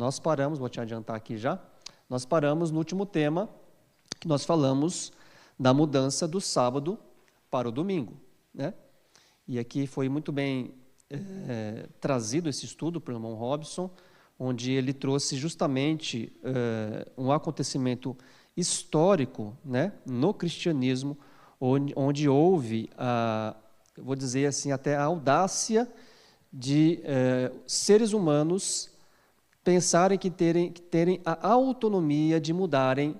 nós paramos, vou te adiantar aqui já, nós paramos no último tema, que nós falamos da mudança do sábado para o domingo, né? E aqui foi muito bem trazido esse estudo pelo irmão Robson, onde ele trouxe justamente um acontecimento histórico, né, no cristianismo, onde houve, vou dizer assim, até a audácia de seres humanos pensarem que terem a autonomia de mudarem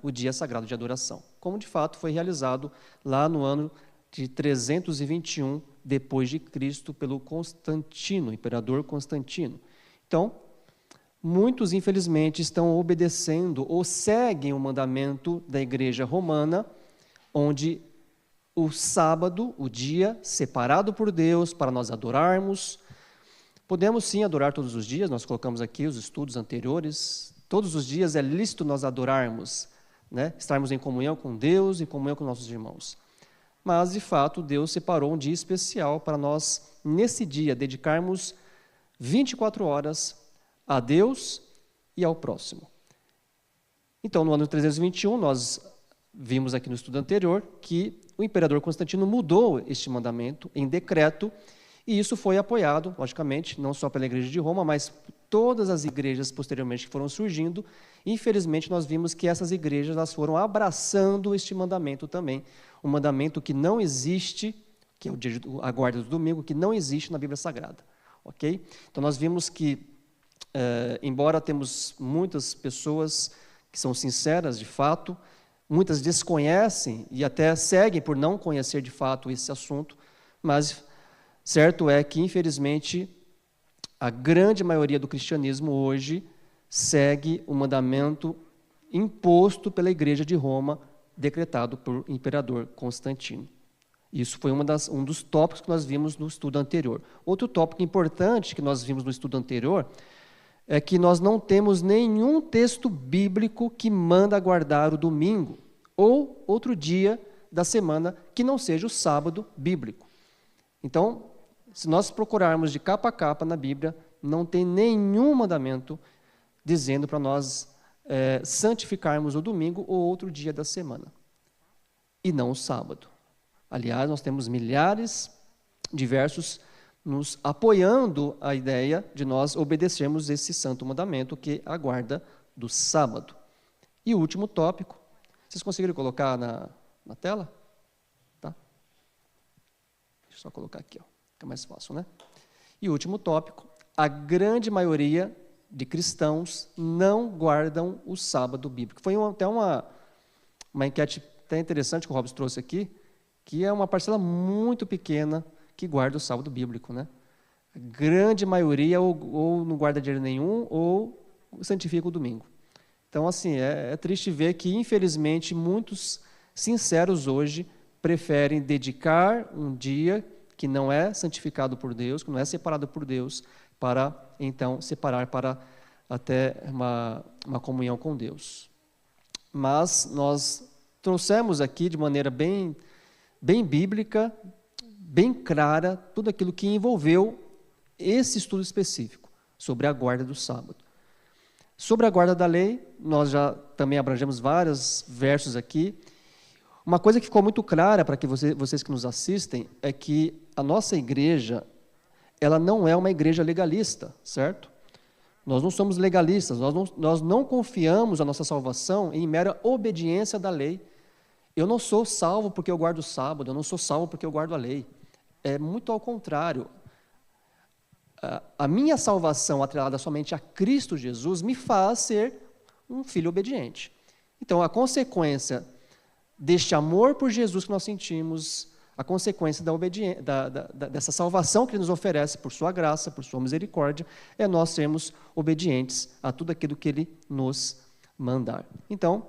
o dia sagrado de adoração, como de fato foi realizado lá no ano de 321 depois de Cristo pelo Constantino, imperador Constantino. Então, muitos infelizmente estão obedecendo ou seguem o mandamento da Igreja Romana, onde o sábado, o dia separado por Deus para nós adorarmos. Podemos sim adorar todos os dias, nós colocamos aqui os estudos anteriores. Todos os dias é lícito nós adorarmos, né? Estarmos em comunhão com Deus, em comunhão com nossos irmãos. Mas, de fato, Deus separou um dia especial para nós, nesse dia, dedicarmos 24 horas a Deus e ao próximo. Então, no ano 321, nós vimos aqui no estudo anterior que o imperador Constantino mudou este mandamento em decreto, e isso foi apoiado, logicamente, não só pela Igreja de Roma, mas todas as igrejas posteriormente que foram surgindo. Infelizmente, nós vimos que essas igrejas elas foram abraçando este mandamento também, um mandamento que não existe, que é a guarda do domingo, que não existe na Bíblia Sagrada. Ok? Então, nós vimos que, embora temos muitas pessoas que são sinceras de fato, muitas desconhecem e até seguem por não conhecer de fato esse assunto, mas certo é que, infelizmente, a grande maioria do cristianismo hoje segue o mandamento imposto pela Igreja de Roma, decretado por imperador Constantino. Isso foi um dos tópicos que nós vimos no estudo anterior. Outro tópico importante que nós vimos no estudo anterior é que nós não temos nenhum texto bíblico que manda guardar o domingo ou outro dia da semana que não seja o sábado bíblico. Então, se nós procurarmos de capa a capa na Bíblia, não tem nenhum mandamento dizendo para nós santificarmos o domingo ou outro dia da semana, e não o sábado. Aliás, nós temos milhares de versos nos apoiando a ideia de nós obedecermos esse santo mandamento, que é a guarda do sábado. E o último tópico, vocês conseguiram colocar na tela? Tá? Deixa eu só colocar aqui, ó. Fica mais fácil, né? E o último tópico, a grande maioria de cristãos não guardam o sábado bíblico. Foi até uma enquete até interessante que o Robson trouxe aqui, que é uma parcela muito pequena que guarda o sábado bíblico, né? A grande maioria ou não guarda dinheiro nenhum ou santifica o domingo. Então, assim, é triste ver que, infelizmente, muitos sinceros hoje preferem dedicar um dia que não é santificado por Deus, que não é separado por Deus, para, então, separar para até uma comunhão com Deus. Mas nós trouxemos aqui, de maneira bem bíblica, bem clara, tudo aquilo que envolveu esse estudo específico sobre a guarda do sábado. Sobre a guarda da lei, nós já também abrangemos vários versos aqui. Uma coisa que ficou muito clara para que vocês que nos assistem é que a nossa igreja, ela não é uma igreja legalista, certo? Nós não somos legalistas, nós não confiamos a nossa salvação em mera obediência da lei. Eu não sou salvo porque eu guardo o sábado, eu não sou salvo porque eu guardo a lei. É muito ao contrário. A minha salvação atrelada somente a Cristo Jesus me faz ser um filho obediente. Então, a consequência deste amor por Jesus que nós sentimos, a consequência dessa salvação que Ele nos oferece por sua graça, por sua misericórdia, é nós sermos obedientes a tudo aquilo que Ele nos mandar. Então,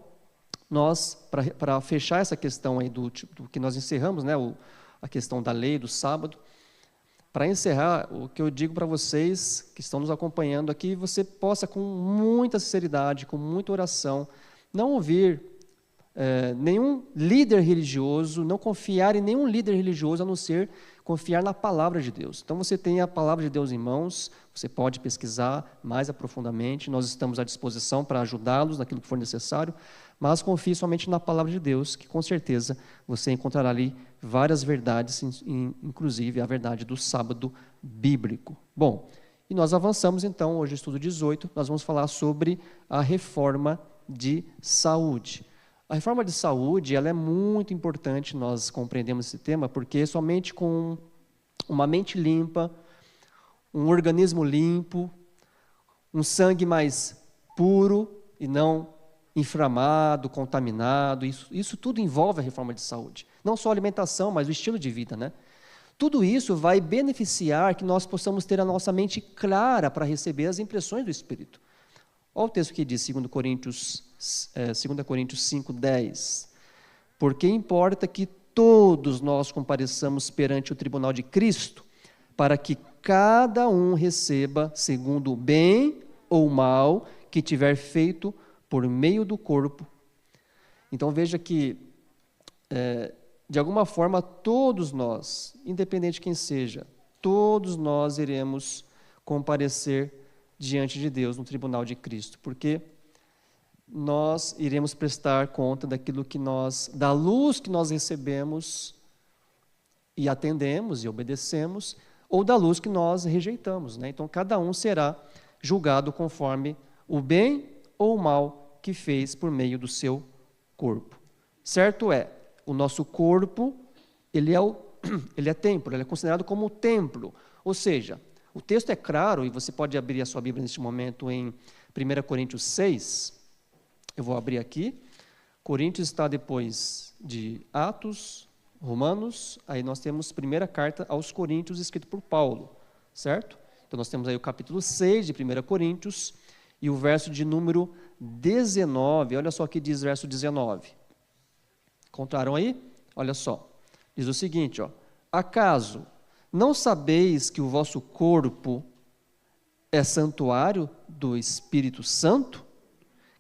nós, para fechar essa questão aí do que nós encerramos, né, a questão da lei, do sábado, para encerrar, o que eu digo para vocês que estão nos acompanhando aqui, você possa com muita sinceridade, com muita oração, não ouvir nenhum líder religioso, não confiar em nenhum líder religioso, a não ser confiar na palavra de Deus. Então, você tem a palavra de Deus em mãos, você pode pesquisar mais aprofundadamente, nós estamos à disposição para ajudá-los naquilo que for necessário, mas confie somente na palavra de Deus, que com certeza você encontrará ali várias verdades, inclusive a verdade do sábado bíblico. Bom, e nós avançamos então, hoje estudo 18, nós vamos falar sobre a reforma de saúde. A reforma de saúde, ela é muito importante, nós compreendemos esse tema, porque somente com uma mente limpa, um organismo limpo, um sangue mais puro e não inflamado, contaminado, isso tudo envolve a reforma de saúde. Não só a alimentação, mas o estilo de vida, né? Tudo isso vai beneficiar que nós possamos ter a nossa mente clara para receber as impressões do Espírito. Olha o texto que diz, 2 Coríntios 5:10. Porque importa que todos nós compareçamos perante o tribunal de Cristo, para que cada um receba segundo o bem ou o mal que tiver feito por meio do corpo. Então veja que, de alguma forma, todos nós, independente de quem seja, todos nós iremos comparecer diante de Deus no tribunal de Cristo, porque nós iremos prestar conta daquilo que da luz que nós recebemos e atendemos e obedecemos, ou da luz que nós rejeitamos, né? Então, cada um será julgado conforme o bem ou o mal que fez por meio do seu corpo. Certo é, o nosso corpo, ele é templo, ele é considerado como o templo, ou seja, o texto é claro, e você pode abrir a sua Bíblia neste momento em 1 Coríntios 6, eu vou abrir aqui. Coríntios está depois de Atos, Romanos, aí nós temos a primeira carta aos Coríntios, escrita por Paulo, certo? Então nós temos aí o capítulo 6 de 1 Coríntios e o verso de número 19, olha só o que diz o verso 19. Encontraram aí? Olha só, diz o seguinte, ó: acaso não sabeis que o vosso corpo é santuário do Espírito Santo,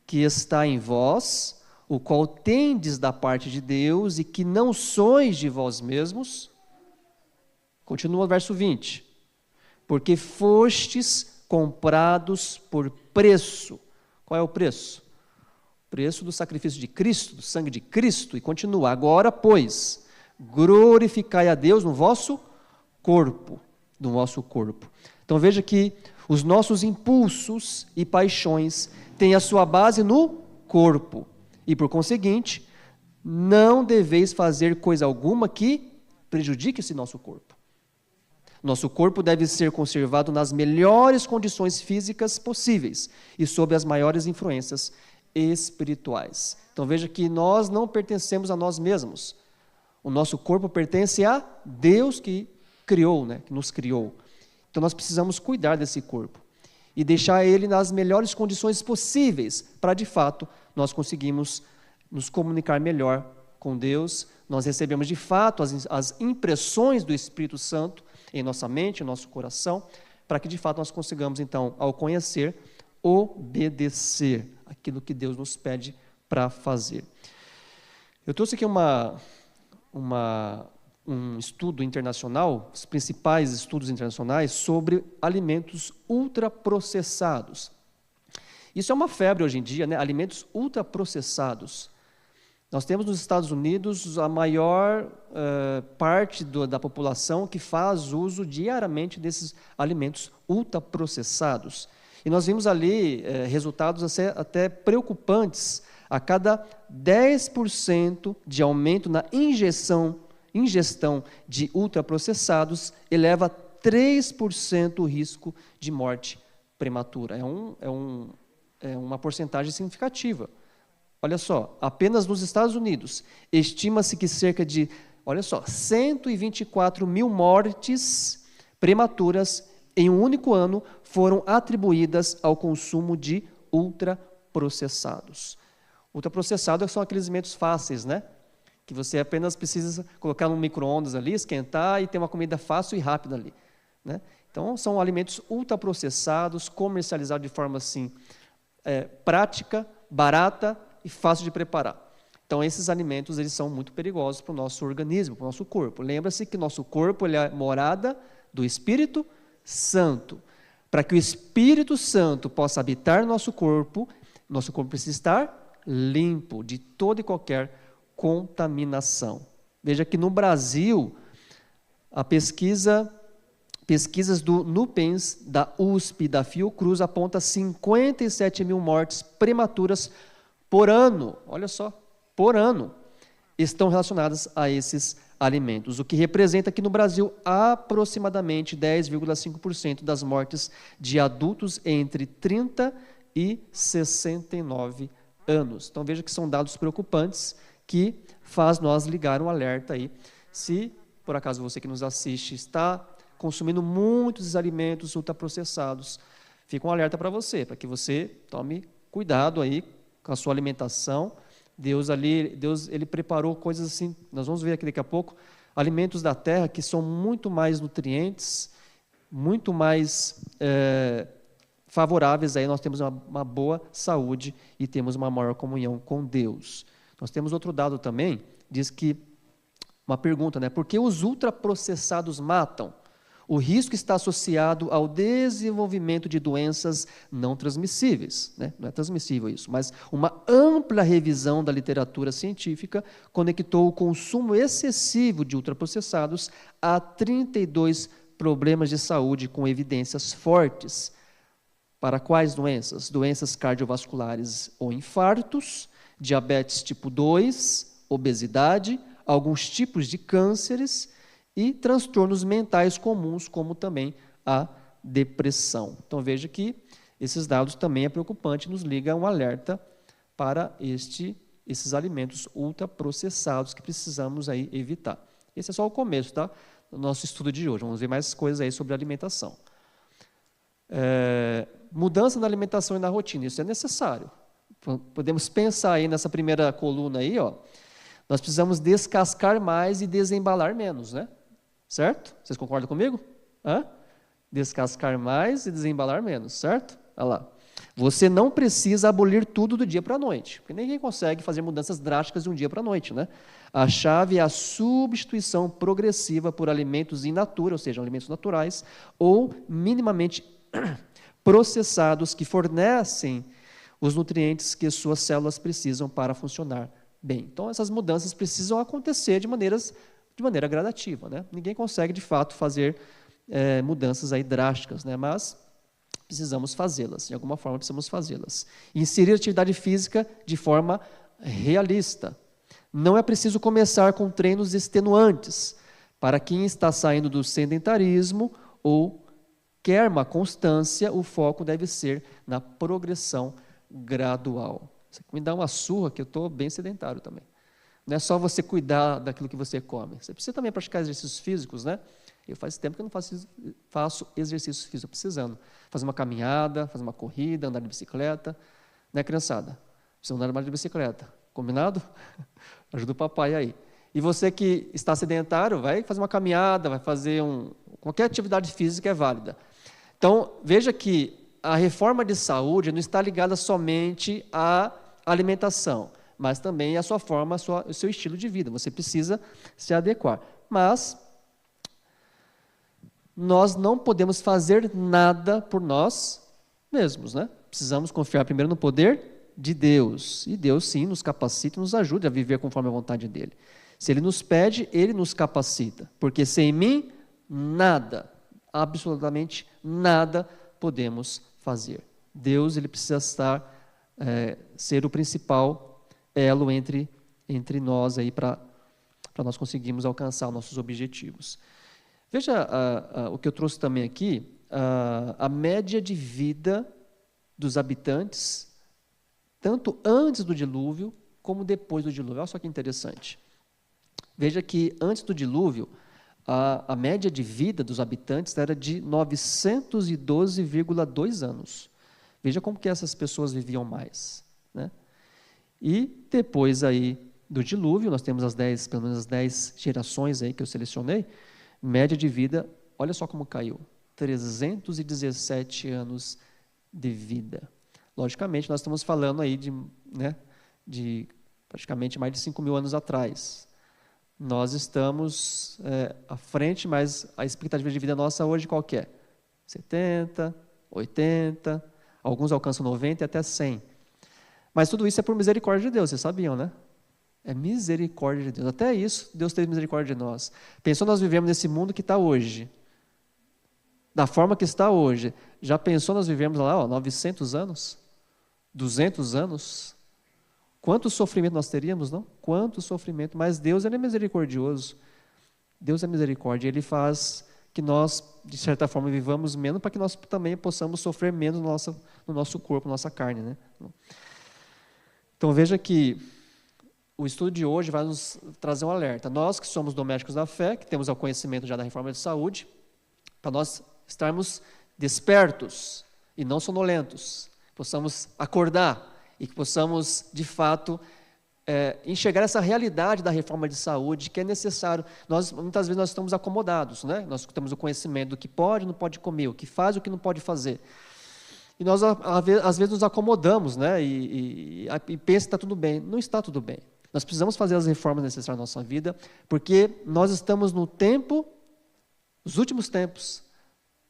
que está em vós, o qual tendes da parte de Deus, e que não sois de vós mesmos? Continua o verso 20. Porque fostes comprados por preço. Qual é o preço? O preço do sacrifício de Cristo, do sangue de Cristo. E continua: agora, pois, glorificai a Deus no vosso corpo, do vosso corpo. Então veja que os nossos impulsos e paixões têm a sua base no corpo, e por conseguinte, não deveis fazer coisa alguma que prejudique esse nosso corpo. Nosso corpo deve ser conservado nas melhores condições físicas possíveis e sob as maiores influências espirituais. Então veja que nós não pertencemos a nós mesmos. O nosso corpo pertence a Deus que criou, né, que nos criou. Então nós precisamos cuidar desse corpo e deixar ele nas melhores condições possíveis para, de fato, nós conseguirmos nos comunicar melhor com Deus. Nós recebemos, de fato, as impressões do Espírito Santo em nossa mente, em nosso coração, para que, de fato, nós consigamos, então, ao conhecer, obedecer aquilo que Deus nos pede para fazer. Eu trouxe aqui um estudo internacional, os principais estudos internacionais sobre alimentos ultraprocessados. Isso é uma febre hoje em dia, né? Alimentos ultraprocessados. Nós temos nos Estados Unidos a maior parte da população que faz uso diariamente desses alimentos ultraprocessados. E nós vimos ali resultados até preocupantes. A cada 10% de aumento na ingestão de ultraprocessados eleva 3% o risco de morte prematura. É uma porcentagem significativa. Olha só, apenas nos Estados Unidos, estima-se que cerca de, 124 mil mortes prematuras em um único ano foram atribuídas ao consumo de ultraprocessados. Ultraprocessados são aqueles alimentos fáceis, né? Que você apenas precisa colocar no micro-ondas ali, esquentar e ter uma comida fácil e rápida ali, né? Então, são alimentos ultraprocessados, comercializados de forma assim, prática, barata e fácil de preparar. Então, esses alimentos eles são muito perigosos para o nosso organismo, para o nosso corpo. Lembra-se que nosso corpo ele é morada do Espírito Santo. Para que o Espírito Santo possa habitar no nosso corpo precisa estar limpo de toda e qualquer contaminação. Veja que no Brasil, a pesquisas do NUPENS, da USP, da Fiocruz, aponta 57 mil mortes prematuras por ano. Olha só, por ano, estão relacionadas a esses alimentos, o que representa aqui no Brasil aproximadamente 10,5% das mortes de adultos entre 30 e 69 anos. Então veja que são dados preocupantes que faz nós ligar um alerta aí. Se, por acaso, você que nos assiste está consumindo muitos alimentos ultraprocessados, fica um alerta para você, para que você tome cuidado aí com a sua alimentação. Deus ele preparou coisas assim, nós vamos ver aqui daqui a pouco, alimentos da terra que são muito mais nutrientes, muito mais favoráveis, aí nós temos uma boa saúde e temos uma maior comunhão com Deus. Nós temos outro dado também, diz que, uma pergunta, né? Por que os ultraprocessados matam? O risco está associado ao desenvolvimento de doenças não transmissíveis, né? Não é transmissível isso, mas uma ampla revisão da literatura científica conectou o consumo excessivo de ultraprocessados a 32 problemas de saúde com evidências fortes. Para quais doenças? Doenças cardiovasculares ou infartos, diabetes tipo 2, obesidade, alguns tipos de cânceres e transtornos mentais comuns, como também a depressão. Então, veja que esses dados também é preocupante, nos liga um alerta para esses alimentos ultraprocessados que precisamos aí evitar. Esse é só o começo, tá? Do nosso estudo de hoje. Vamos ver mais coisas aí sobre alimentação. Mudança na alimentação e na rotina, isso é necessário. Podemos pensar aí nessa primeira coluna aí, ó. Nós precisamos descascar mais e desembalar menos, né? Certo? Vocês concordam comigo? Descascar mais e desembalar menos, certo? Olha lá. Você não precisa abolir tudo do dia para a noite, porque ninguém consegue fazer mudanças drásticas de um dia para a noite, né? A chave é a substituição progressiva por alimentos in natura, ou seja, alimentos naturais, ou minimamente processados que fornecem os nutrientes que suas células precisam para funcionar bem. Então, essas mudanças precisam acontecer de maneira gradativa, né? Ninguém consegue, de fato, fazer mudanças aí drásticas, né? Mas precisamos fazê-las, de alguma forma precisamos fazê-las. Inserir atividade física de forma realista. Não é preciso começar com treinos extenuantes. Para quem está saindo do sedentarismo ou quer uma constância, o foco deve ser na progressão gradual. Você me dá uma surra que eu estou bem sedentário também. Não é só você cuidar daquilo que você come. Você precisa também praticar exercícios físicos, né? Eu faz tempo que eu não faço exercícios físicos, estou precisando. Fazer uma caminhada, fazer uma corrida, andar de bicicleta. Né, criançada? Precisa andar mais de bicicleta. Combinado? Ajuda o papai aí. E você que está sedentário, vai fazer uma caminhada, vai fazer qualquer atividade física é válida. Então, veja que a reforma de saúde não está ligada somente à alimentação, mas também à sua forma, ao seu estilo de vida. Você precisa se adequar. Mas nós não podemos fazer nada por nós mesmos, né? Precisamos confiar primeiro no poder de Deus. E Deus, sim, nos capacita e nos ajuda a viver conforme a vontade dEle. Se Ele nos pede, Ele nos capacita. Porque sem mim, nada, absolutamente nada podemos fazer. Deus, Ele precisa ser o principal elo entre nós aí para nós conseguirmos alcançar nossos objetivos. Veja o que eu trouxe também aqui, a média de vida dos habitantes, tanto antes do dilúvio como depois do dilúvio. Olha só que interessante. Veja que antes do dilúvio, a média de vida dos habitantes era de 912,2 anos. Veja como que essas pessoas viviam mais, né? E depois aí do dilúvio, nós temos pelo menos as 10 gerações aí que eu selecionei, média de vida, olha só como caiu, 317 anos de vida. Logicamente, nós estamos falando aí de praticamente mais de 5.000 anos atrás. Nós estamos à frente, mas a expectativa de vida nossa hoje qual que é? 70, 80, alguns alcançam 90 e até 100. Mas tudo isso é por misericórdia de Deus, vocês sabiam, né? É misericórdia de Deus. Até isso, Deus teve misericórdia de nós. Pensou nós vivemos nesse mundo que está hoje, da forma que está hoje. Já pensou nós vivemos lá, 900 anos? 200 anos? Quanto sofrimento nós teríamos, não? Quanto sofrimento. Mas Deus, Ele é misericordioso. Deus é misericórdia. Ele faz que nós, de certa forma, vivamos menos para que nós também possamos sofrer menos no nosso corpo, na nossa carne, né? Então, veja que o estudo de hoje vai nos trazer um alerta. Nós que somos domésticos da fé, que temos o conhecimento já da reforma de saúde, para nós estarmos despertos e não sonolentos, possamos acordar e que possamos, de fato, enxergar essa realidade da reforma de saúde, que é necessário. Muitas vezes nós estamos acomodados, né? Nós temos o conhecimento do que pode e não pode comer, o que faz e o que não pode fazer. E nós, às vezes, nos acomodamos, né? E pensa que está tudo bem. Não está tudo bem. Nós precisamos fazer as reformas necessárias na nossa vida, porque nós estamos no tempo, os últimos tempos,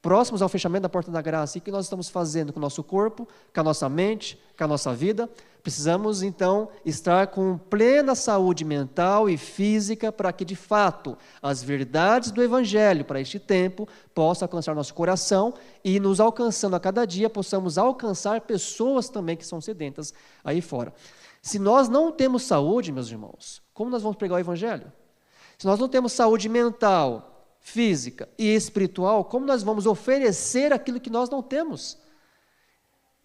próximos ao fechamento da porta da graça. E o que nós estamos fazendo com o nosso corpo, com a nossa mente, com a nossa vida? Precisamos, então, estar com plena saúde mental e física para que, de fato, as verdades do Evangelho para este tempo possam alcançar nosso coração e, nos alcançando a cada dia, possamos alcançar pessoas também que são sedentas aí fora. Se nós não temos saúde, meus irmãos, como nós vamos pregar o Evangelho? Se nós não temos saúde mental, física e espiritual, como nós vamos oferecer aquilo que nós não temos?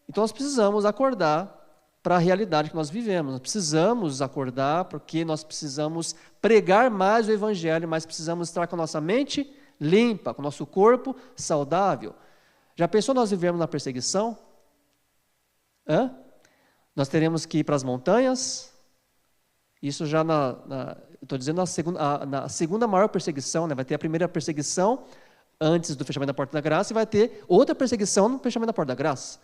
Então nós precisamos acordar para a realidade que nós vivemos. Nós precisamos acordar porque nós precisamos pregar mais o Evangelho, mas precisamos estar com a nossa mente limpa, com o nosso corpo saudável. Já pensou nós vivemos na perseguição? Nós teremos que ir para as montanhas? Isso já estou dizendo na segunda maior perseguição, né? Vai ter a primeira perseguição antes do fechamento da porta da graça e vai ter outra perseguição no fechamento da porta da graça.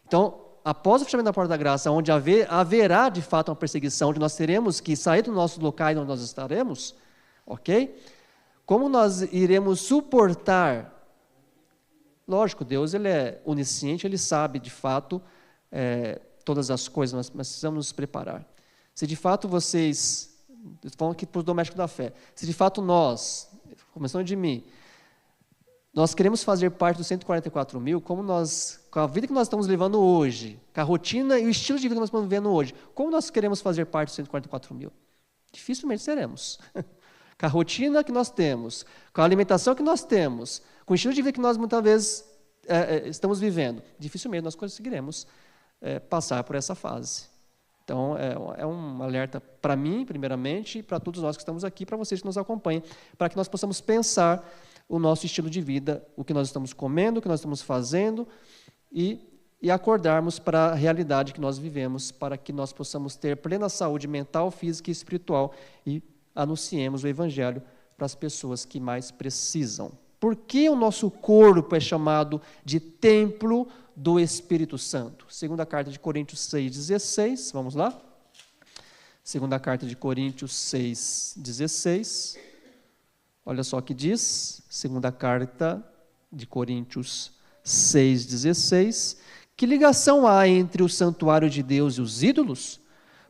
Então, após o fechamento da porta da graça, onde haverá de fato uma perseguição, onde nós teremos que sair dos nossos locais onde nós estaremos, ok? Como nós iremos suportar? Lógico, Deus ele é onisciente, Ele sabe de fato todas as coisas, mas precisamos nos preparar. Se de fato vocês, falando aqui para os domésticos da fé, se de fato nós, começando de mim, nós queremos fazer parte dos 144 mil, com a vida que nós estamos levando hoje, com a rotina e o estilo de vida que nós estamos vivendo hoje, como nós queremos fazer parte dos 144 mil? Dificilmente seremos. Com a rotina que nós temos, com a alimentação que nós temos, com o estilo de vida que nós muitas vezes estamos vivendo, dificilmente nós conseguiremos passar por essa fase. Então, é um alerta para mim, primeiramente, e para todos nós que estamos aqui, para vocês que nos acompanham, para que nós possamos pensar o nosso estilo de vida, o que nós estamos comendo, o que nós estamos fazendo, e acordarmos para a realidade que nós vivemos, para que nós possamos ter plena saúde mental, física e espiritual, e anunciemos o Evangelho para as pessoas que mais precisam. Por que o nosso corpo é chamado de templo do Espírito Santo? Segunda carta de Coríntios 6,16, vamos lá? Segunda carta de Coríntios 6,16. Olha só o que diz, segunda carta de Coríntios 6,16. Que ligação há entre o santuário de Deus e os ídolos?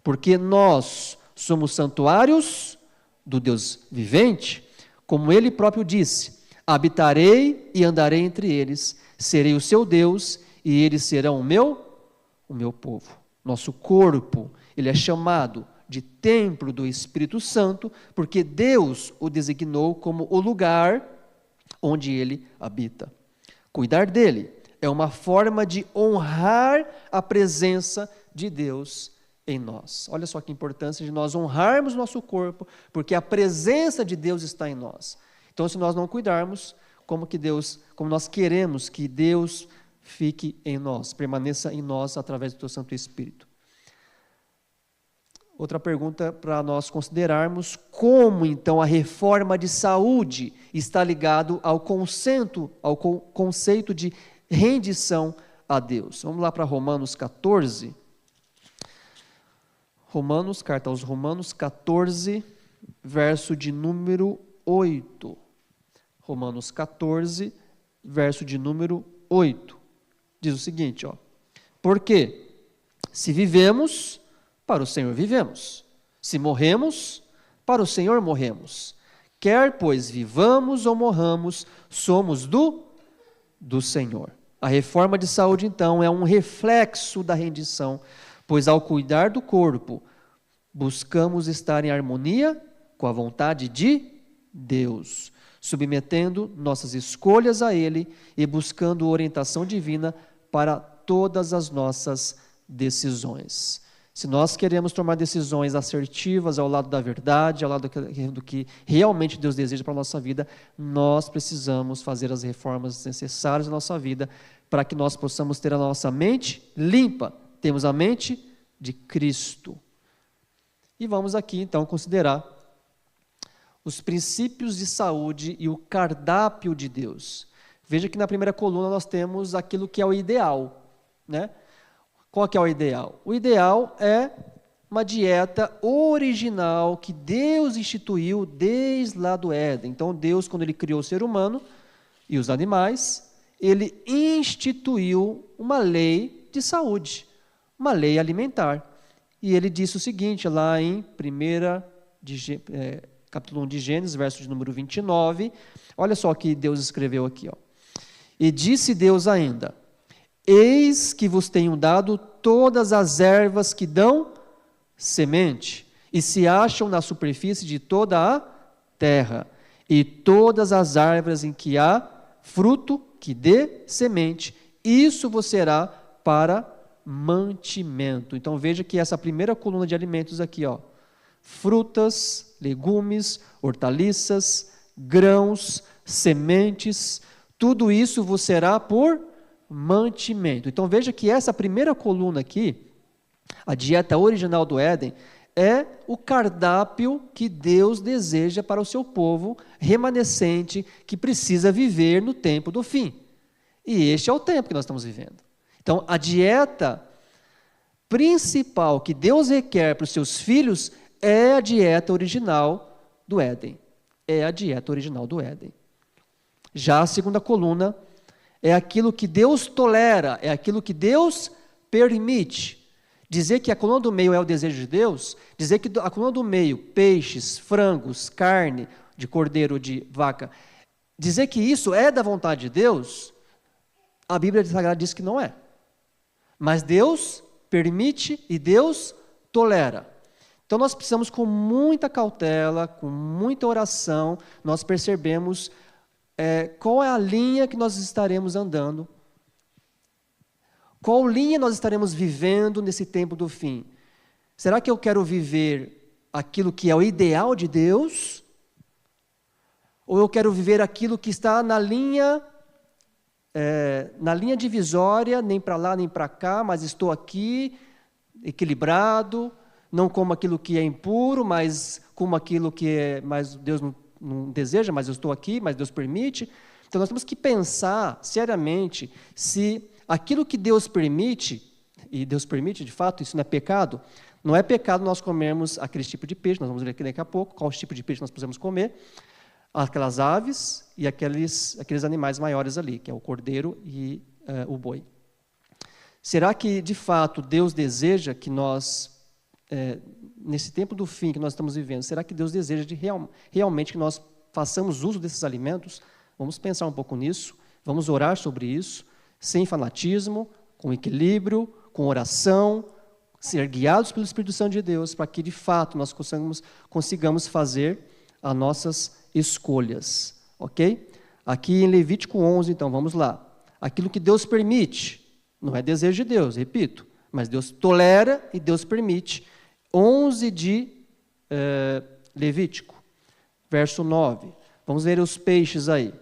Porque nós somos santuários do Deus vivente, como Ele próprio disse: habitarei e andarei entre eles, serei o seu Deus e eles serão o meu povo. Nosso corpo, ele é chamado de templo do Espírito Santo, porque Deus o designou como o lugar onde ele habita. Cuidar dele é uma forma de honrar a presença de Deus em nós. Olha só que importância de nós honrarmos nosso corpo, porque a presença de Deus está em nós. Então, se nós não cuidarmos, como nós queremos que Deus fique em nós, permaneça em nós através do teu Santo Espírito. Outra pergunta para nós considerarmos: como então a reforma de saúde está ligado ao conceito de rendição a Deus? Vamos lá para Romanos 14. Carta aos Romanos 14, verso de número 8. Romanos 14, verso de número 8. Diz o seguinte, ó. Porque se vivemos, para o Senhor vivemos. Se morremos, para o Senhor morremos. Quer, pois, vivamos ou morramos, somos do Senhor. A reforma de saúde, então, é um reflexo da rendição, pois ao cuidar do corpo, buscamos estar em harmonia com a vontade de Deus, submetendo nossas escolhas a Ele e buscando orientação divina para todas as nossas decisões. Se nós queremos tomar decisões assertivas ao lado da verdade, ao lado do que realmente Deus deseja para a nossa vida, nós precisamos fazer as reformas necessárias na nossa vida para que nós possamos ter a nossa mente limpa. Temos a mente de Cristo. E vamos aqui, então, considerar os princípios de saúde e o cardápio de Deus. Veja que na primeira coluna nós temos aquilo que é o ideal, né? Qual que é o ideal? O ideal é uma dieta original que Deus instituiu desde lá do Éden. Então, Deus, quando Ele criou o ser humano e os animais, Ele instituiu uma lei de saúde, uma lei alimentar. E Ele disse o seguinte, lá em capítulo 1 de Gênesis, verso de número 29, olha só o que Deus escreveu aqui, ó. E disse Deus ainda: eis que vos tenho dado todas as ervas que dão semente, e se acham na superfície de toda a terra, e todas as árvores em que há fruto que dê semente, isso vos será para mantimento. Então veja que essa primeira coluna de alimentos aqui, ó, frutas, legumes, hortaliças, grãos, sementes, tudo isso vos será por mantimento. Então veja que essa primeira coluna aqui, a dieta original do Éden, é o cardápio que Deus deseja para o seu povo remanescente que precisa viver no tempo do fim. E este é o tempo que nós estamos vivendo. Então a dieta principal que Deus requer para os seus filhos é a dieta original do Éden. É a dieta original do Éden. Já a segunda coluna é aquilo que Deus tolera, é aquilo que Deus permite. Dizer que a coluna do meio é o desejo de Deus, dizer que a coluna do meio, peixes, frangos, carne de cordeiro, de vaca, dizer que isso é da vontade de Deus, a Bíblia Sagrada diz que não é. Mas Deus permite e Deus tolera. Então nós precisamos, com muita cautela, com muita oração, nós percebemos qual é a linha que nós estaremos andando, qual linha nós estaremos vivendo nesse tempo do fim. Será que eu quero viver aquilo que é o ideal de Deus? Ou eu quero viver aquilo que está na linha divisória, nem para lá nem para cá, mas estou aqui, equilibrado, não como aquilo que é impuro, mas como aquilo que mais Deus não deseja, mas eu estou aqui, mas Deus permite. Então nós temos que pensar seriamente se aquilo que Deus permite, e Deus permite de fato, isso não é pecado nós comermos aquele tipo de peixe, nós vamos ver aqui daqui a pouco, qual tipo de peixe nós podemos comer, aquelas aves e aqueles animais maiores ali, que é o cordeiro e o boi. Será que de fato Deus deseja que nós, nesse tempo do fim que nós estamos vivendo, será que Deus deseja realmente que nós façamos uso desses alimentos? Vamos pensar um pouco nisso, vamos orar sobre isso, sem fanatismo, com equilíbrio, com oração, ser guiados pelo Espírito Santo de Deus, para que de fato nós consigamos fazer as nossas escolhas, ok? Aqui em Levítico 11, então, vamos lá. Aquilo que Deus permite, não é desejo de Deus, repito, mas Deus tolera e Deus permite. 11 de Levítico, verso 9. Vamos ver os peixes aí.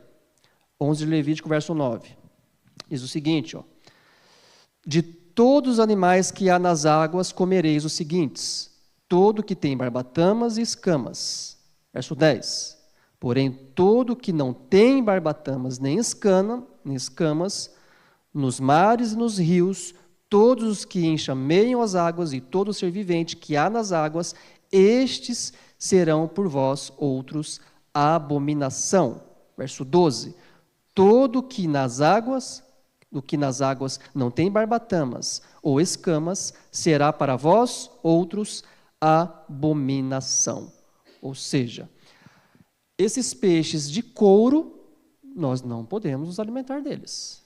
11 de Levítico, verso 9. Diz o seguinte, ó. De todos os animais que há nas águas comereis os seguintes: todo que tem barbatamas e escamas. Verso 10. Porém, todo que não tem barbatamas nem escamas, nos mares e nos rios, todos os que enxameiam as águas e todo ser vivente que há nas águas, estes serão por vós outros abominação. Verso 12. Todo que nas águas, do que nas águas não tem barbatamas ou escamas, será para vós outros abominação. Ou seja, esses peixes de couro, nós não podemos nos alimentar deles.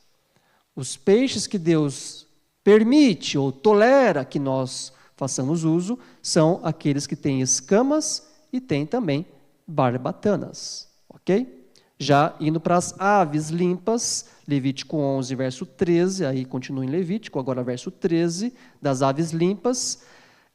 Os peixes que Deus permite ou tolera que nós façamos uso são aqueles que têm escamas e têm também barbatanas, ok? Já indo para as aves limpas, Levítico 11, verso 13, aí continua em Levítico, agora verso 13, das aves limpas,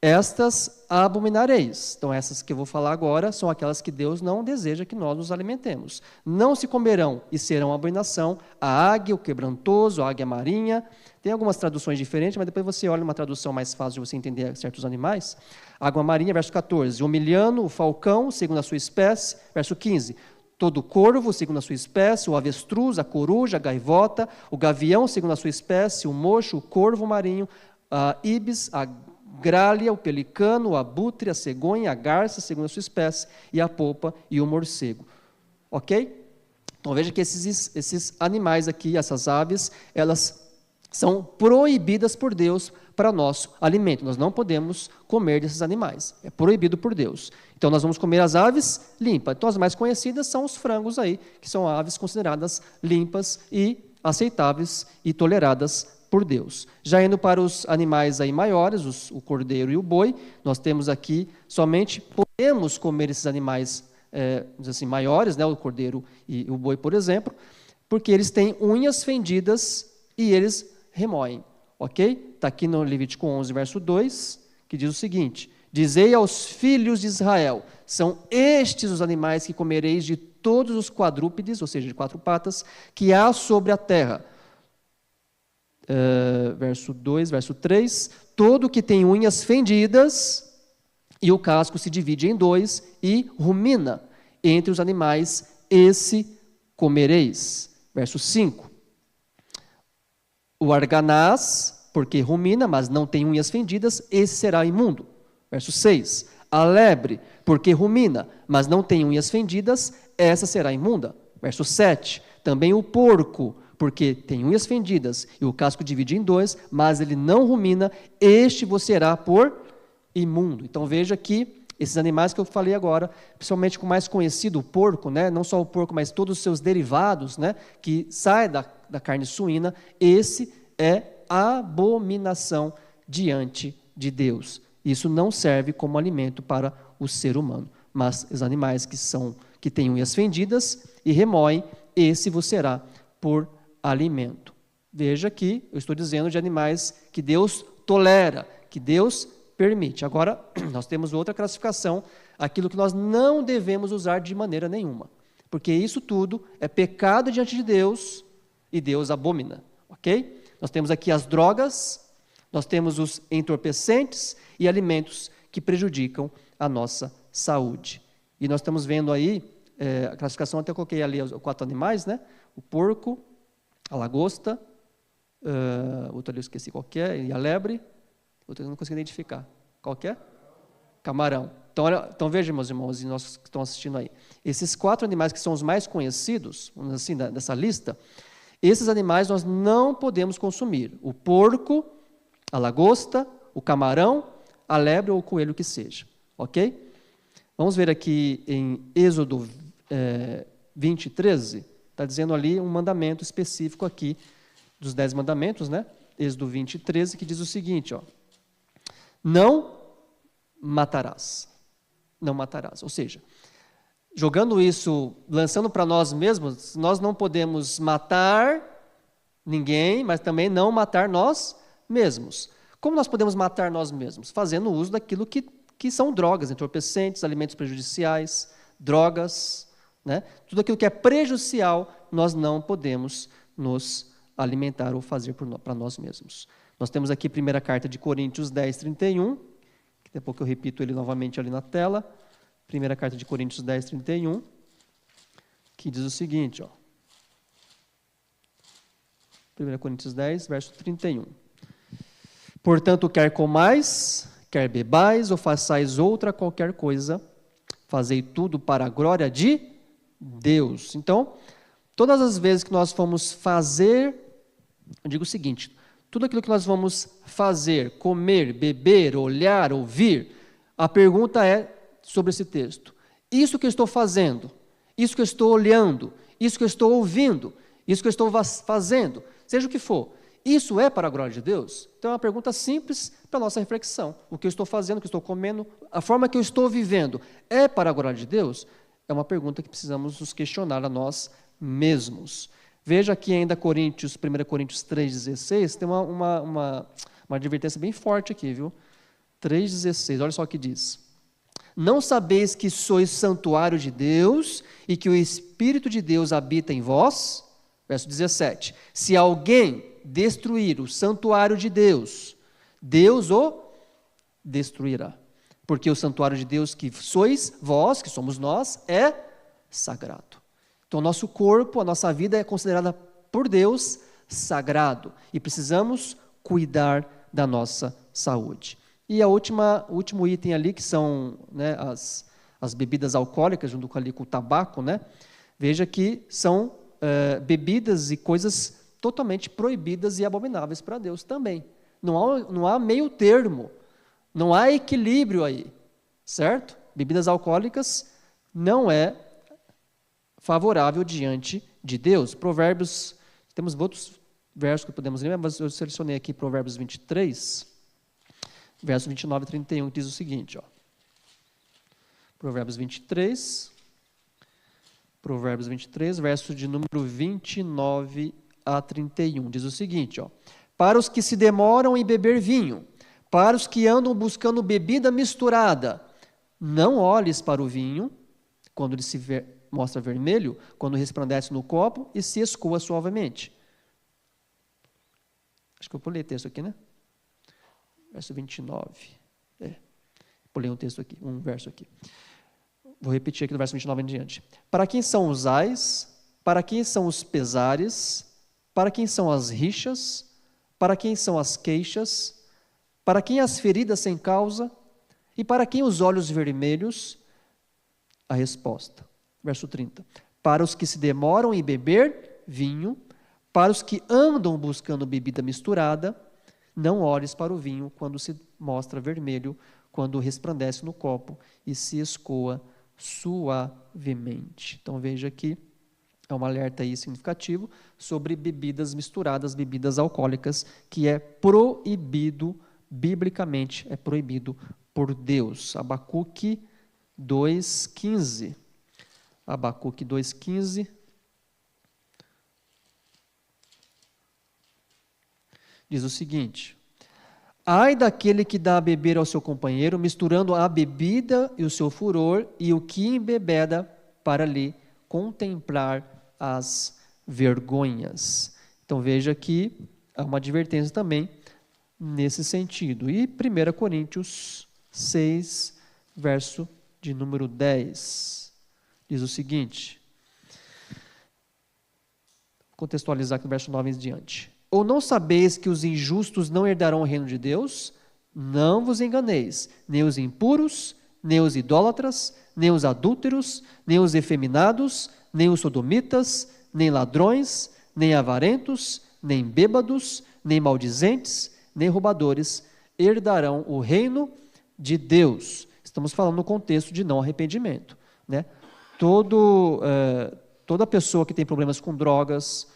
estas abominareis. Então, essas que eu vou falar agora são aquelas que Deus não deseja que nós nos alimentemos. Não se comerão e serão abominação a águia, o quebrantoso, a águia marinha. Tem algumas traduções diferentes, mas depois você olha uma tradução mais fácil de você entender certos animais. Água marinha, verso 14. O milhano, o falcão, segundo a sua espécie. Verso 15. Todo corvo, segundo a sua espécie, o avestruz, a coruja, a gaivota, o gavião, segundo a sua espécie, o mocho, o corvo marinho, a ibis, a gralha, o pelicano, o abutre, a cegonha, a garça, segundo a sua espécie, e a polpa e o morcego. Ok? Então veja que esses animais aqui, essas aves, elas são proibidas por Deus para nosso alimento. Nós não podemos comer desses animais. É proibido por Deus. Então nós vamos comer as aves limpas. Então as mais conhecidas são os frangos aí, que são aves consideradas limpas e aceitáveis e toleradas por Deus. Já indo para os animais aí maiores, o cordeiro e o boi, nós temos aqui somente podemos comer esses animais assim, maiores, né, o cordeiro e o boi, por exemplo, porque eles têm unhas fendidas e eles remoem, ok? Está aqui no Levítico 11, verso 2, que diz o seguinte: dizei aos filhos de Israel, são estes os animais que comereis de todos os quadrúpedes, ou seja, de 4 patas, que há sobre a terra. Verso 2, verso 3, todo que tem unhas fendidas, e o casco se divide em 2, e rumina, entre os animais, esse comereis. Verso 5, o arganaz, porque rumina, mas não tem unhas fendidas, esse será imundo. Verso 6, a lebre, porque rumina, mas não tem unhas fendidas, essa será imunda. Verso 7, também o porco, porque tem unhas fendidas e o casco divide em 2, mas ele não rumina, este vos será por imundo. Então veja que esses animais que eu falei agora, principalmente com o mais conhecido, o porco, né? Não só o porco, mas todos os seus derivados, né? Que saem da carne suína, esse é abominação diante de Deus. Isso não serve como alimento para o ser humano. Mas os animais que têm unhas fendidas e remoem, esse vos será por alimento. Veja que eu estou dizendo de animais que Deus tolera, que Deus permite. Agora, nós temos outra classificação, aquilo que nós não devemos usar de maneira nenhuma, porque isso tudo é pecado diante de Deus e Deus abomina, ok? Nós temos aqui as drogas, nós temos os entorpecentes e alimentos que prejudicam a nossa saúde. E nós estamos vendo aí, a classificação, até coloquei ali os 4 animais, né? O porco, a lagosta, outro ali eu esqueci qual que é, e a lebre, outro eu não consegui identificar. Qual que é? Camarão. Então veja, meus irmãos, e nós que estão assistindo aí. Esses 4 animais que são os mais conhecidos, assim, dessa lista, esses animais nós não podemos consumir. O porco, a lagosta, o camarão, a lebre ou o coelho que seja. Ok? Vamos ver aqui em Êxodo 20, 13. Está dizendo ali um mandamento específico aqui, dos 10 mandamentos, né? Êxodo 20, 13, que diz o seguinte, ó: não matarás. Não matarás. Ou seja, jogando isso, lançando para nós mesmos, nós não podemos matar ninguém, mas também não matar nós mesmos. Como nós podemos matar nós mesmos? Fazendo uso daquilo que são drogas, entorpecentes, alimentos prejudiciais, drogas, né? Tudo aquilo que é prejudicial, nós não podemos nos alimentar ou fazer para nós mesmos. Nós temos aqui a primeira carta de Coríntios 10, 31, que daqui a pouco eu repito ele novamente ali na tela. Primeira carta de Coríntios 10, 31, que diz o seguinte, ó. 1 Coríntios 10, verso 31. Portanto, quer comais, quer bebais, ou façais outra qualquer coisa, fazei tudo para a glória de Deus. Então, todas as vezes que nós formos fazer, eu digo o seguinte, tudo aquilo que nós vamos fazer, comer, beber, olhar, ouvir, a pergunta é sobre esse texto. Isso que eu estou fazendo, isso que eu estou olhando, isso que eu estou ouvindo, isso que eu estou fazendo, seja o que for, isso é para a glória de Deus? Então é uma pergunta simples para a nossa reflexão. O que eu estou fazendo, o que eu estou comendo, a forma que eu estou vivendo, é para a glória de Deus? É uma pergunta que precisamos nos questionar a nós mesmos. Veja aqui ainda 1 Coríntios 3,16, tem uma advertência bem forte aqui, viu? 3,16, olha só o que diz. Não sabeis que sois santuário de Deus e que o Espírito de Deus habita em vós? Verso 17. Se alguém destruir o santuário de Deus, Deus o destruirá. Porque o santuário de Deus que sois vós, que somos nós, é sagrado. Então, o nosso corpo, a nossa vida é considerada por Deus sagrado. E precisamos cuidar da nossa saúde. E o último item ali, que são, né, as bebidas alcoólicas, junto com o tabaco, né? Veja que são bebidas e coisas totalmente proibidas e abomináveis para Deus também. Não há meio termo, não há equilíbrio aí, certo? Bebidas alcoólicas não é favorável diante de Deus. Provérbios, temos outros versos que podemos ler, mas eu selecionei aqui Provérbios 23, verso 29 e 31, que diz o seguinte, ó. Provérbios 23, verso de número 29 a 31, diz o seguinte, ó. Para os que se demoram em beber vinho, para os que andam buscando bebida misturada, não olhes para o vinho, quando ele se mostra vermelho, quando resplandece no copo e se escoa suavemente. Acho que eu pulei o texto aqui, né? Verso 29. Pulei um verso aqui. Vou repetir aqui do verso 29 em diante. Para quem são os ais? Para quem são os pesares? Para quem são as rixas? Para quem são as queixas? Para quem as feridas sem causa? E para quem os olhos vermelhos? A resposta. Verso 30. Para os que se demoram em beber vinho, para os que andam buscando bebida misturada, não olhes para o vinho quando se mostra vermelho, quando resplandece no copo e se escoa suavemente. Então veja aqui, é um alerta aí significativo sobre bebidas misturadas, bebidas alcoólicas, que é proibido, biblicamente, é proibido por Deus. Abacuque 2,15. Abacuque 2,15. Diz o seguinte: ai daquele que dá a beber ao seu companheiro, misturando a bebida e o seu furor, e o que embebeda para lhe contemplar as vergonhas. Então veja que há uma advertência também nesse sentido. E 1 Coríntios 6, verso de número 10, diz o seguinte, vou contextualizar aqui no verso 9 em diante. Ou não sabeis que os injustos não herdarão o reino de Deus? Não vos enganeis, nem os impuros, nem os idólatras, nem os adúlteros, nem os efeminados, nem os sodomitas, nem ladrões, nem avarentos, nem bêbados, nem maldizentes, nem roubadores herdarão o reino de Deus. Estamos falando no contexto de não arrependimento, né? Toda pessoa que tem problemas com drogas,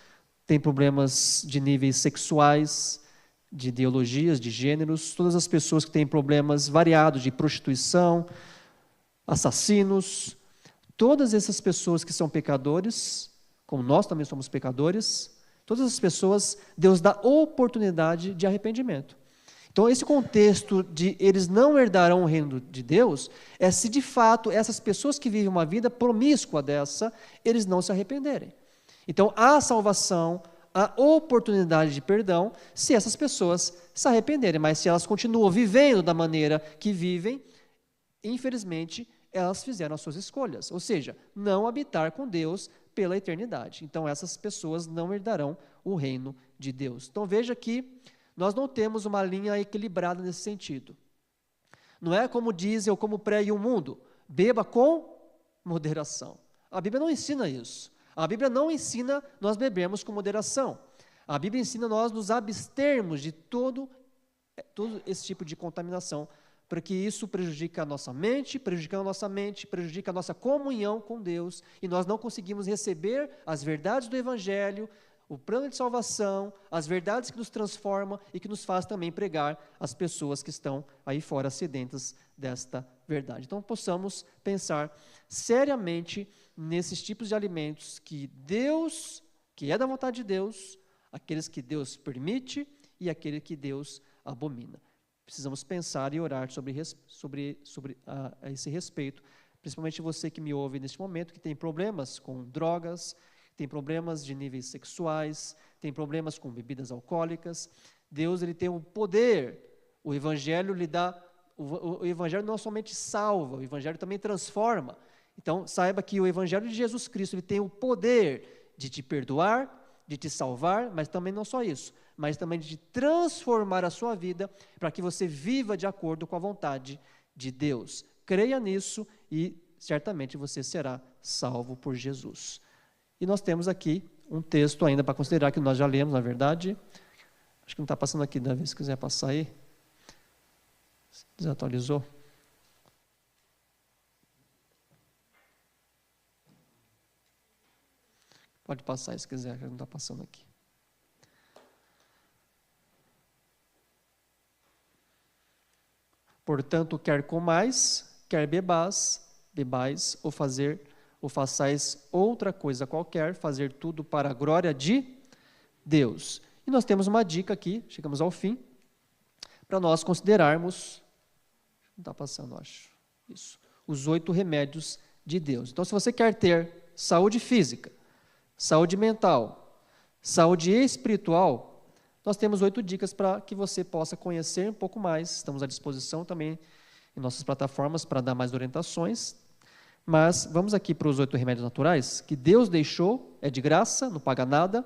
tem problemas de níveis sexuais, de ideologias, de gêneros, todas as pessoas que têm problemas variados de prostituição, assassinos, todas essas pessoas que são pecadores, como nós também somos pecadores, todas as pessoas, Deus dá oportunidade de arrependimento. Então, esse contexto de eles não herdarão o reino de Deus, é se de fato essas pessoas que vivem uma vida promíscua dessa, eles não se arrependerem. Então, há salvação, há oportunidade de perdão, se essas pessoas se arrependerem. Mas se elas continuam vivendo da maneira que vivem, infelizmente, elas fizeram as suas escolhas. Ou seja, não habitar com Deus pela eternidade. Então, essas pessoas não herdarão o reino de Deus. Então, veja que Nós não temos uma linha equilibrada nesse sentido. Não é como diz ou como prega o mundo, beba com moderação. A Bíblia não ensina isso. A Bíblia não ensina nós bebermos com moderação. A Bíblia ensina nós nos abstermos de todo esse tipo de contaminação, porque isso prejudica a nossa mente, prejudica a nossa comunhão com Deus, e nós não conseguimos receber as verdades do Evangelho, o plano de salvação, as verdades que nos transformam e que nos faz também pregar às pessoas que estão aí fora sedentas desta verdade. Então, possamos pensar seriamente nesses tipos de alimentos que é da vontade de Deus, aqueles que Deus permite e aqueles que Deus abomina. Precisamos pensar e orar sobre a esse respeito, principalmente você que me ouve neste momento, que tem problemas com drogas, tem problemas de níveis sexuais, tem problemas com bebidas alcoólicas. Deus, ele tem um poder. O Evangelho lhe dá, o Evangelho não somente salva, o Evangelho também transforma. Então, saiba que o Evangelho de Jesus Cristo, ele tem o poder de te perdoar, de te salvar, mas também não só isso, mas também de transformar a sua vida para que você viva de acordo com a vontade de Deus. Creia nisso e certamente você será salvo por Jesus. E nós temos aqui um texto ainda para considerar, que nós já lemos, na verdade. Acho que não está passando aqui, Davi, se quiser passar aí. Desatualizou. Pode passar aí se quiser, já não está passando aqui. Portanto, quer comais, quer bebais, ou façais outra coisa qualquer, fazer tudo para a glória de Deus. E nós temos uma dica aqui, chegamos ao fim, para nós considerarmos, não está passando, acho, isso, os 8 remédios de Deus. Então, se você quer ter saúde física, saúde mental, saúde espiritual, nós temos 8 dicas para que você possa conhecer um pouco mais. Estamos à disposição também em nossas plataformas para dar mais orientações. Mas vamos aqui para os 8 remédios naturais, que Deus deixou, é de graça, não paga nada,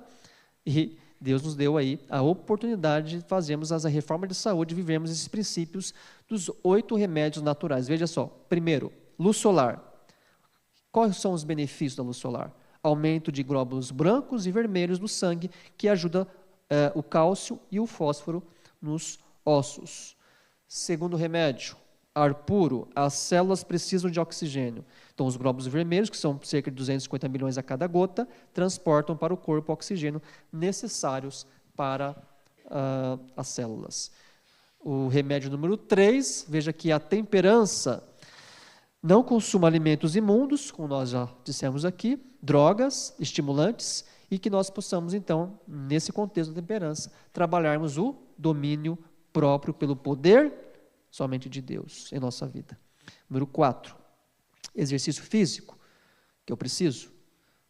e Deus nos deu aí a oportunidade de fazermos a reforma de saúde, vivemos esses princípios dos 8 remédios naturais. Veja só, primeiro, luz solar. Quais são os benefícios da luz solar? Aumento de glóbulos brancos e vermelhos no sangue, que ajuda o cálcio e o fósforo nos ossos. Segundo remédio, ar puro. As células precisam de oxigênio. Então, os glóbulos vermelhos, que são cerca de 250 milhões a cada gota, transportam para o corpo o oxigênio necessários para as células. O remédio número 3, veja que a temperança. Não consuma alimentos imundos, como nós já dissemos aqui, drogas, estimulantes, e que nós possamos, então, nesse contexto da temperança, trabalharmos o domínio próprio pelo poder somente de Deus em nossa vida. Número 4, exercício físico, que eu preciso,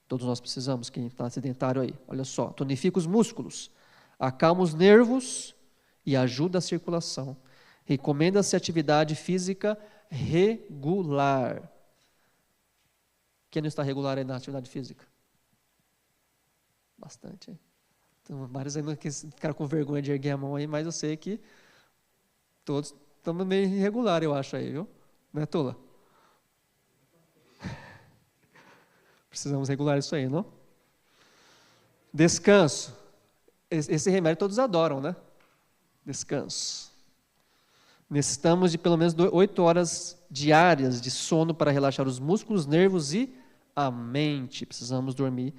todos nós precisamos, quem está sedentário aí, olha só, tonifica os músculos, acalma os nervos e ajuda a circulação. Recomenda-se atividade física regular. Quem não está regular aí na atividade física? Bastante, hein? Então, vários ainda ficaram com vergonha de erguer a mão aí, mas eu sei que todos estamos meio irregular, eu acho aí, viu? Não é, Tula? Precisamos regular isso aí, não? Descanso. Esse remédio todos adoram, né? Descanso. Necessitamos de pelo menos 8 horas diárias de sono para relaxar os músculos, nervos e a mente. Precisamos dormir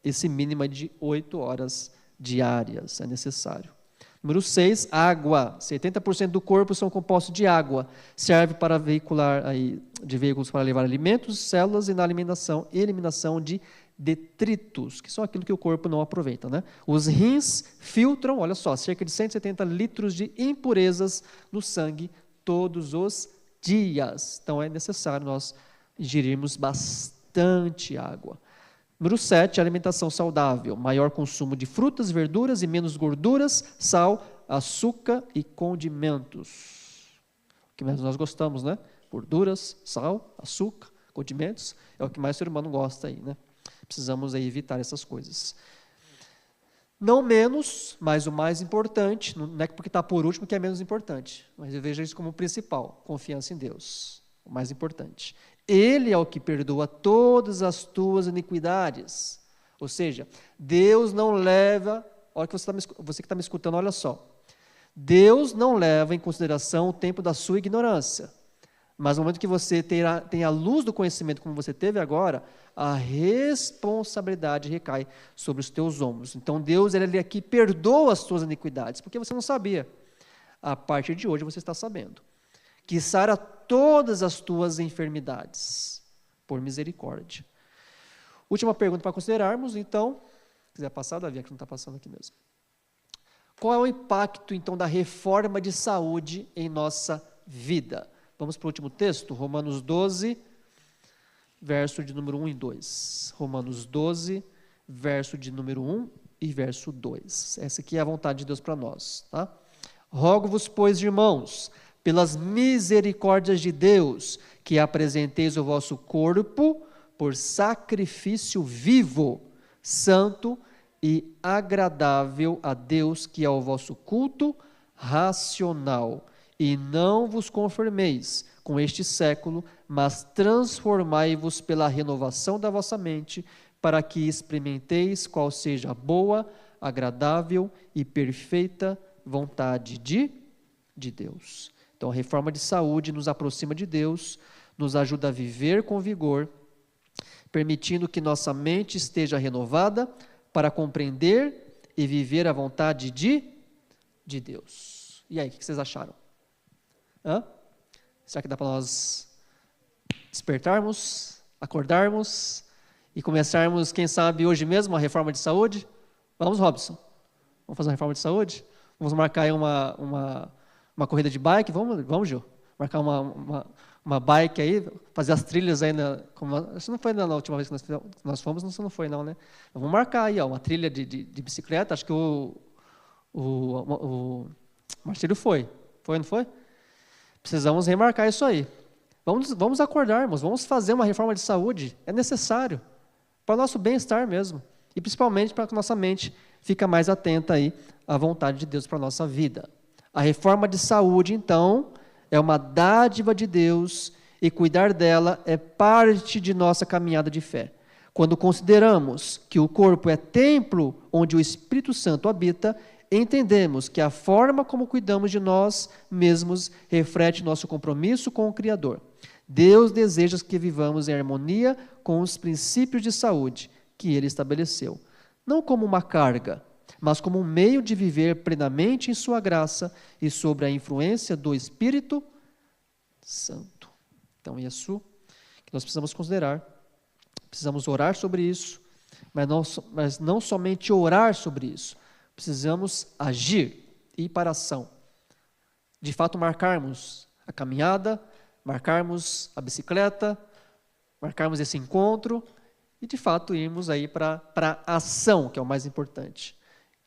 esse mínimo de 8 horas diárias, é necessário. Número 6, água. 70% do corpo são compostos de água. Serve para veículos para levar alimentos, células e na eliminação de detritos, que são aquilo que o corpo não aproveita, né? Os rins filtram, olha só, cerca de 170 litros de impurezas no sangue todos os dias. Então é necessário nós ingerirmos bastante água. Número 7, alimentação saudável. Maior consumo de frutas, verduras e menos gorduras, sal, açúcar e condimentos. O que mais nós gostamos, né? Gorduras, sal, açúcar, condimentos, é o que mais o ser humano gosta aí, né? Precisamos aí evitar essas coisas. Não menos, mas o mais importante, não é porque está por último que é menos importante, mas eu vejo isso como principal, confiança em Deus, o mais importante. Ele é o que perdoa todas as tuas iniquidades. Ou seja, Deus não leva, olha que você que está me escutando, olha só. Deus não leva em consideração o tempo da sua ignorância. Mas no momento que você tem a luz do conhecimento como você teve agora, a responsabilidade recai sobre os teus ombros. Então Deus, Ele aqui perdoa as tuas iniquidades, porque você não sabia. A partir de hoje você está sabendo. Que sara todas as tuas enfermidades, por misericórdia. Última pergunta para considerarmos, então. Se quiser passar, Davi, que não está passando aqui mesmo. Qual é o impacto, então, da reforma de saúde em nossa vida? Vamos para o último texto, Romanos 12, verso de número 1 e 2. Romanos 12, verso de número 1 e verso 2. Essa aqui é a vontade de Deus para nós. Tá? Rogo-vos, pois, irmãos, pelas misericórdias de Deus, que apresenteis o vosso corpo por sacrifício vivo, santo e agradável a Deus, que é o vosso culto racional. E não vos conformeis com este século, mas transformai-vos pela renovação da vossa mente, para que experimenteis qual seja a boa, agradável e perfeita vontade de Deus. Então, a reforma de saúde nos aproxima de Deus, nos ajuda a viver com vigor, permitindo que nossa mente esteja renovada para compreender e viver a vontade de Deus. E aí, o que vocês acharam? Será que dá para nós despertarmos, acordarmos e começarmos, quem sabe, hoje mesmo a reforma de saúde? Vamos, Robson? Vamos fazer uma reforma de saúde? Vamos marcar aí uma corrida de bike? Vamos, Gil? Marcar uma bike aí, fazer as trilhas aí, isso não foi na última vez que nós fomos, isso não foi não, né? Vamos marcar aí, uma trilha de bicicleta, acho que o Marcelo foi, não foi? Precisamos remarcar isso aí. Vamos acordarmos, vamos fazer uma reforma de saúde, é necessário, para o nosso bem-estar mesmo, e principalmente para que nossa mente fique mais atenta aí à vontade de Deus para a nossa vida. A reforma de saúde, então, é uma dádiva de Deus, e cuidar dela é parte de nossa caminhada de fé. Quando consideramos que o corpo é templo onde o Espírito Santo habita, entendemos que a forma como cuidamos de nós mesmos reflete nosso compromisso com o Criador. Deus deseja que vivamos em harmonia com os princípios de saúde que Ele estabeleceu, não como uma carga, mas como um meio de viver plenamente em sua graça e sob a influência do Espírito Santo. Então, isso que nós precisamos considerar, precisamos orar sobre isso, mas não somente orar sobre isso, precisamos agir e ir para a ação. De fato, marcarmos a caminhada, marcarmos a bicicleta, marcarmos esse encontro e, de fato, irmos aí para a ação, que é o mais importante.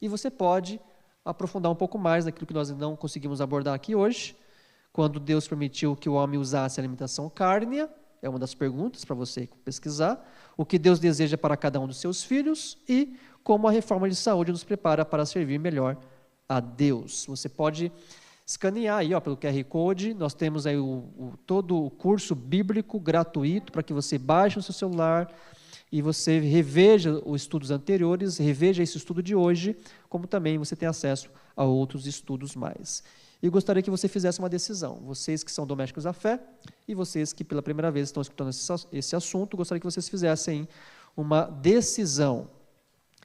E você pode aprofundar um pouco mais naquilo que nós não conseguimos abordar aqui hoje, quando Deus permitiu que o homem usasse a alimentação cárnea, é uma das perguntas para você pesquisar, o que Deus deseja para cada um dos seus filhos e como a reforma de saúde nos prepara para servir melhor a Deus. Você pode escanear aí, pelo QR Code, nós temos aí todo o curso bíblico gratuito para que você baixe no seu celular e você reveja os estudos anteriores, reveja esse estudo de hoje, como também você tem acesso a outros estudos mais. E gostaria que você fizesse uma decisão, vocês que são domésticos da fé e vocês que pela primeira vez estão escutando esse assunto, gostaria que vocês fizessem uma decisão.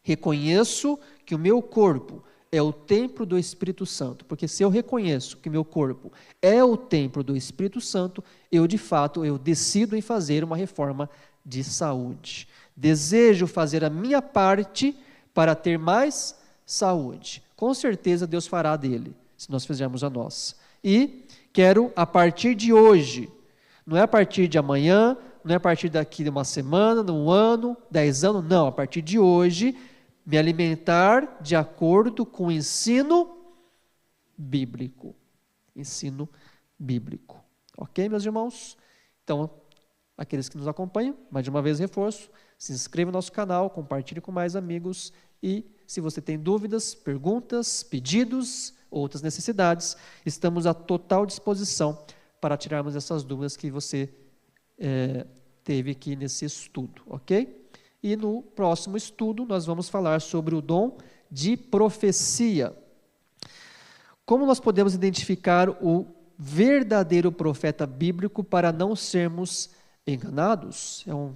Reconheço que o meu corpo é o templo do Espírito Santo, porque se eu reconheço que o meu corpo é o templo do Espírito Santo, de fato, eu decido em fazer uma reforma de saúde. Desejo fazer a minha parte para ter mais saúde. Com certeza Deus fará dele, se nós fizermos a nossa. E quero, a partir de hoje, não é a partir de amanhã, não é a partir daqui de uma semana, de um ano, 10 anos, não, a partir de hoje, me alimentar de acordo com o ensino bíblico. Ensino bíblico. Ok, meus irmãos? Então, aqueles que nos acompanham, mais de uma vez reforço, se inscreva no nosso canal, compartilhe com mais amigos e se você tem dúvidas, perguntas, pedidos, outras necessidades, estamos à total disposição para tirarmos essas dúvidas que você teve aqui nesse estudo, ok? E no próximo estudo nós vamos falar sobre o dom de profecia. Como nós podemos identificar o verdadeiro profeta bíblico para não sermos enganados? É um